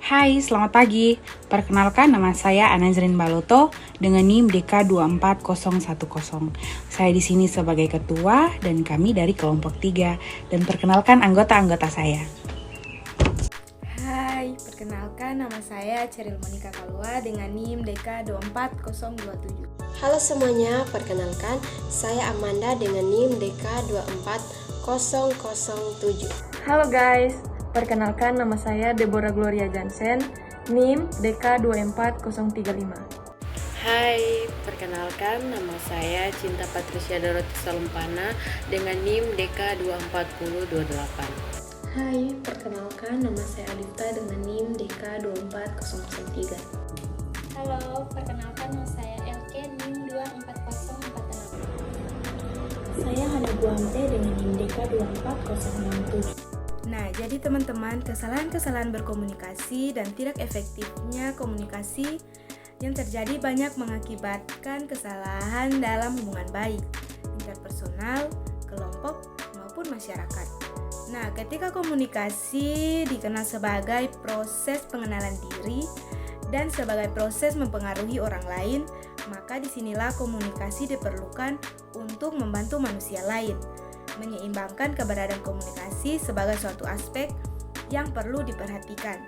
Hai, selamat pagi. Perkenalkan, nama saya Anazrin Baloto dengan NIM DK24010. Saya di sini sebagai ketua dan kami dari kelompok 3. Dan perkenalkan anggota-anggota saya. Hai, perkenalkan nama saya Ceril Monika Kalua dengan NIM DK24027. Halo semuanya, perkenalkan saya Amanda dengan NIM DK24007. Halo guys, perkenalkan nama saya Deborah Gloria Jansen, NIM DK24035. Hai, perkenalkan nama saya Cinta Patricia Doroti Salumpana dengan NIM DK24028. Hai, perkenalkan nama saya Alifta dengan NIM DK24003. Halo, perkenalkan nama saya Elke NIM 24048. Saya Hana Guamte dengan NIM DK24067. Nah, jadi teman-teman, kesalahan-kesalahan berkomunikasi dan tidak efektifnya komunikasi yang terjadi banyak mengakibatkan kesalahan dalam hubungan baik, interpersonal, kelompok, maupun masyarakat. Nah, ketika komunikasi dikenal sebagai proses pengenalan diri dan sebagai proses mempengaruhi orang lain, maka disinilah komunikasi diperlukan untuk membantu manusia lain, menyeimbangkan keberadaan komunikasi sebagai suatu aspek yang perlu diperhatikan.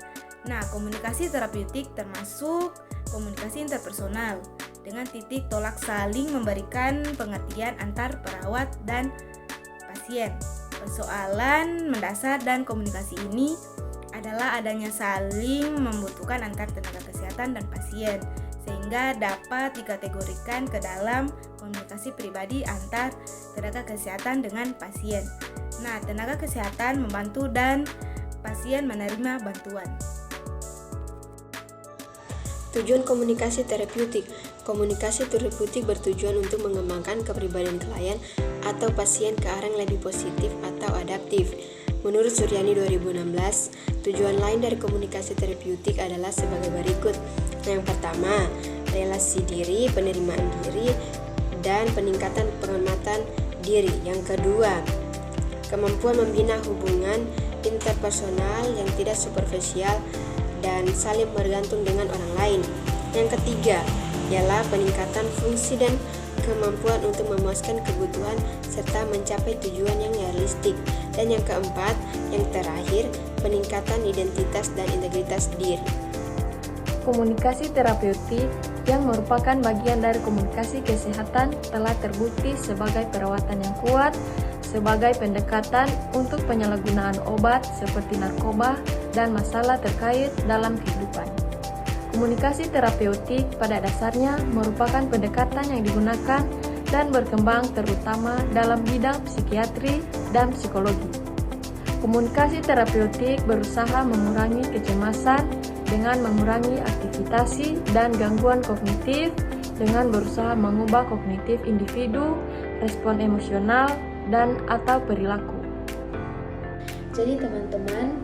Nah, komunikasi terapeutik termasuk komunikasi interpersonal dengan titik tolak saling memberikan pengertian antar perawat dan pasien. Persoalan mendasar dan komunikasi ini adalah adanya saling membutuhkan antar tenaga kesehatan dan pasien, sehingga dapat dikategorikan ke dalam komunikasi pribadi antar tenaga kesehatan dengan pasien. Nah, tenaga kesehatan membantu dan pasien menerima bantuan. Tujuan komunikasi terapeutik. Komunikasi terapeutik bertujuan untuk mengembangkan kepribadian klien atau pasien ke arah yang lebih positif atau adaptif. Menurut Suryani 2016, tujuan lain dari komunikasi terapeutik adalah sebagai berikut. Yang pertama, relasi diri, penerimaan diri, dan peningkatan pengamatan diri. Yang kedua, kemampuan membina hubungan interpersonal yang tidak superficial dan saling bergantung dengan orang lain. Yang ketiga, ialah peningkatan fungsi dan kemampuan untuk memuaskan kebutuhan serta mencapai tujuan yang realistik. Dan yang keempat, yang terakhir, peningkatan identitas dan integritas diri. Komunikasi terapeutik yang merupakan bagian dari komunikasi kesehatan telah terbukti sebagai perawatan yang kuat, sebagai pendekatan untuk penyalahgunaan obat seperti narkoba dan masalah terkait dalam kehidupan. Komunikasi terapeutik pada dasarnya merupakan pendekatan yang digunakan dan berkembang terutama dalam bidang psikiatri dan psikologi. Komunikasi terapeutik berusaha mengurangi kecemasan dengan mengurangi aktivitas dan gangguan kognitif, dengan berusaha mengubah kognitif individu, respon emosional, dan atau perilaku. Jadi teman-teman,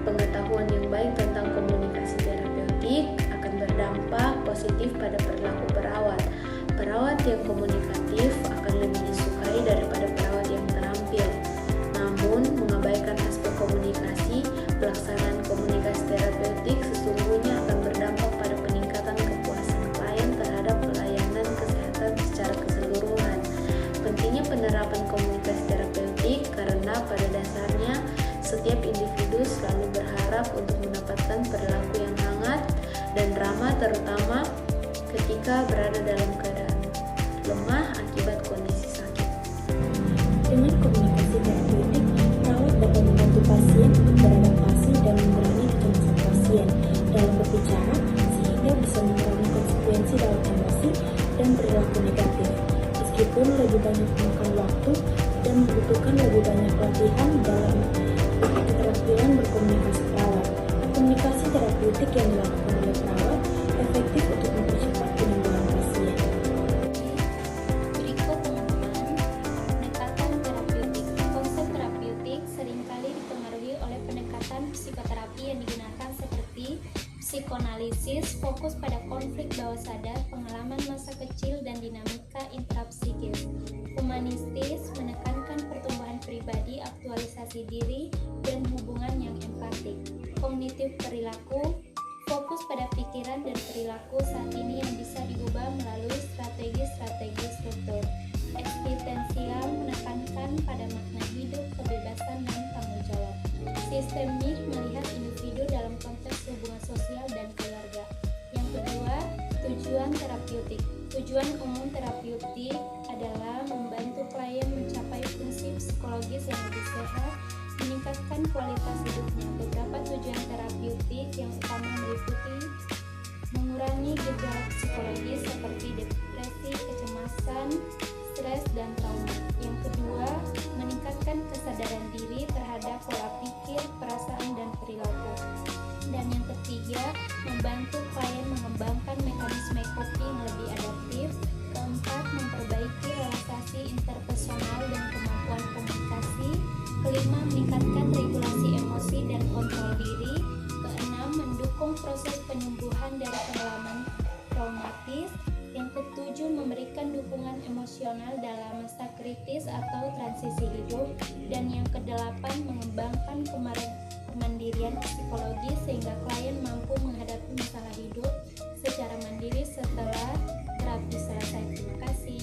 pengetahuan yang baik tentang komunikasi terapeutik akan berdampak positif pada perilaku perawat. Perawat yang komunikatif akan lebih disukai daripada perawat yang terampil. Namun, mengabaikan aspek komunikasi, pelaksanaan komunikasi terapeutik sesungguhnya akan berdampak pada peningkatan kepuasan klien terhadap pelayanan kesehatan secara keseluruhan. Pentingnya penerapan komunikasi terapeutik karena pada dasarnya setiap individu selalu berharap untuk mendapatkan perilaku yang hangat dan ramah, terutama ketika berada dalam keadaan lemah akibat kondisi sakit. Dengan komunikasi terapeutik, perawat dapat membantu pasien untuk beradaptasi dan mengurangi kecemasan pasien dalam berbicara, sehingga bisa mengurangi konsekuensi dalam emosi dan perilaku negatif. Meskipun lebih banyak memakan waktu dan membutuhkan lebih banyak latihan dalam keterampilan berkomunikasi perawat. Komunikasi terapeutik yang dilakukan oleh perawat efektif untuk mempercepat penyembuhan pasien. Berikut teman-teman, pendekatan terapeutik. Konsep terapeutik seringkali dipengaruhi oleh pendekatan psikoterapi yang digunakan seperti psikoanalisis, fokus pada konflik bawah sadar, pengalaman masa kecil, dan dinamika intrapsikis. Humanistis menekankan pertumbuhan pribadi, aktualisasi diri, dan hubungan yang empatik. Kognitif perilaku tujuan terapeutik. Tujuan umum terapeutik adalah membantu klien mencapai fungsi psikologis yang lebih sehat, meningkatkan kualitas hidupnya. Beberapa tujuan terapeutik yang utama meliputi mengurangi gejala psikologis seperti depresi, kecemasan, stres, dan trauma. Yang kedua, meningkatkan kesadaran diri terhadap pola pikir, perasaan, dan perilaku. Dan yang ketiga, membantu klien mengembangkan mekanisme coping yang lebih adaptif. Keempat, memperbaiki relasi interpersonal dan kemampuan komunikasi. Kelima, meningkatkan regulasi emosi dan kontrol diri. Keenam, mendukung proses penyembuhan dari pengalaman traumatis. Yang ketujuh, memberikan dukungan emosional dalam masa kritis atau transisi hidup. Dan yang kedelapan, mengembangkan kemandirian psikologis sehingga klien mampu menghadapi masalah hidup secara mandiri setelah terapi selesai. Terima kasih.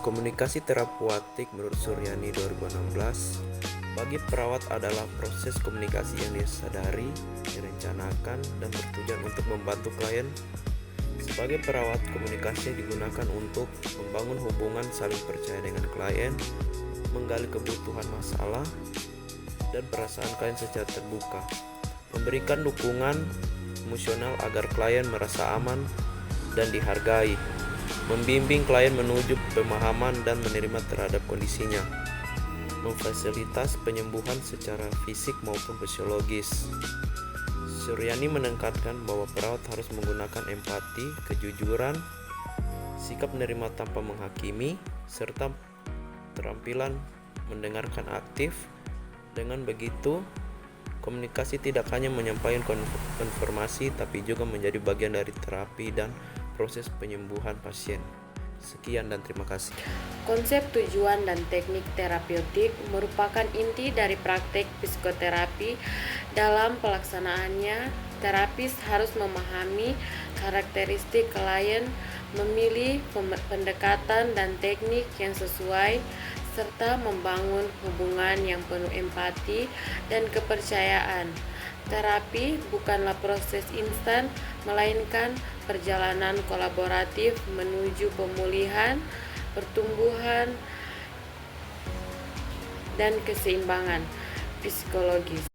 Komunikasi terapeutik menurut Suryani 2016, bagi perawat adalah proses komunikasi yang disadari, direncanakan, dan bertujuan untuk membantu klien. Sebagai perawat, komunikasi digunakan untuk membangun hubungan saling percaya dengan klien, menggali kebutuhan masalah dan perasaan klien secara terbuka, memberikan dukungan emosional agar klien merasa aman dan dihargai, membimbing klien menuju pemahaman dan menerima terhadap kondisinya, memfasilitas penyembuhan secara fisik maupun fisiologis. Suryani menekankan bahwa perawat harus menggunakan empati, kejujuran, sikap menerima tanpa menghakimi, serta keterampilan mendengarkan aktif. Dengan begitu, komunikasi tidak hanya menyampaikan informasi, tapi juga menjadi bagian dari terapi dan proses penyembuhan pasien. Sekian dan terima kasih. Konsep tujuan dan teknik terapeutik merupakan inti dari praktek psikoterapi. Dalam pelaksanaannya, terapis harus memahami karakteristik klien, memilih pendekatan dan teknik yang sesuai, serta membangun hubungan yang penuh empati dan kepercayaan. Terapi bukanlah proses instan, melainkan perjalanan kolaboratif menuju pemulihan, pertumbuhan, dan keseimbangan psikologis.